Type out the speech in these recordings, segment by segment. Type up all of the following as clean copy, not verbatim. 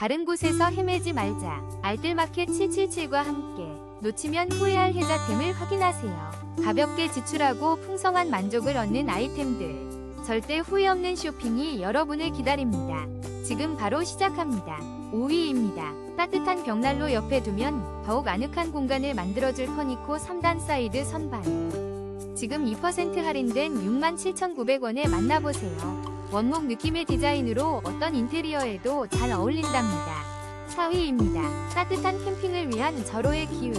다른 곳에서 헤매지 말자. 알뜰마켓 777과 함께 놓치면 후회할 혜자템을 확인하세요. 가볍게 지출하고 풍성한 만족을 얻는 아이템들. 절대 후회 없는 쇼핑이 여러분을 기다립니다. 지금 바로 시작합니다. 5위입니다. 따뜻한 벽난로 옆에 두면 더욱 아늑한 공간을 만들어줄 퍼니코 3단 사이드 선반. 지금 2% 할인된 67,900원에 만나보세요. 원목 느낌의 디자인으로 어떤 인테리어에도 잘 어울린답니다. 4위입니다. 따뜻한 캠핑을 위한 절호의 기회.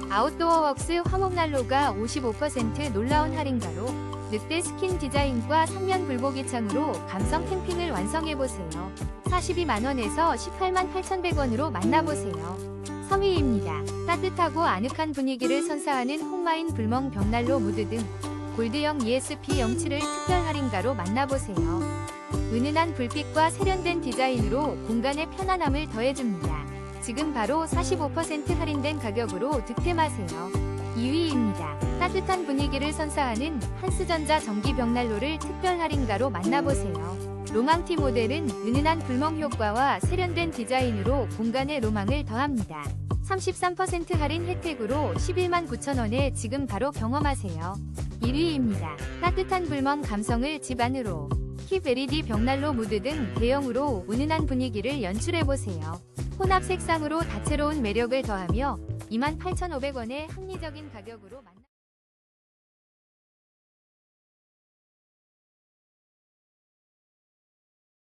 아웃도어웍스 화목난로가 55% 놀라운 할인가로 늑대 스킨 디자인과 3면 불고기창으로 감성 캠핑을 완성해보세요. 42만원에서 18만 8,100원으로 만나보세요. 3위입니다. 따뜻하고 아늑한 분위기를 선사하는 홈마인 불멍 벽난로 무드 등 골드형 ESP07을 특별 할인가로 만나보세요. 은은한 불빛과 세련된 디자인으로 공간에 편안함을 더해줍니다. 지금 바로 45% 할인된 가격으로 득템하세요. 2위입니다. 따뜻한 분위기를 선사하는 한스전자 전기 벽난로를 특별 할인가로 만나보세요. 로망티 모델은 은은한 불멍 효과와 세련된 디자인으로 공간에 로망을 더합니다. 33% 할인 혜택으로 11만 9천원에 지금 바로 경험하세요. 1위입니다. 따뜻한 불멍 감성을 집 안으로. 킵 LED 벽난로 무드 등 대형으로 은은한 분위기를 연출해보세요. 혼합 색상으로 다채로운 매력을 더하며 28,500원의 합리적인 가격으로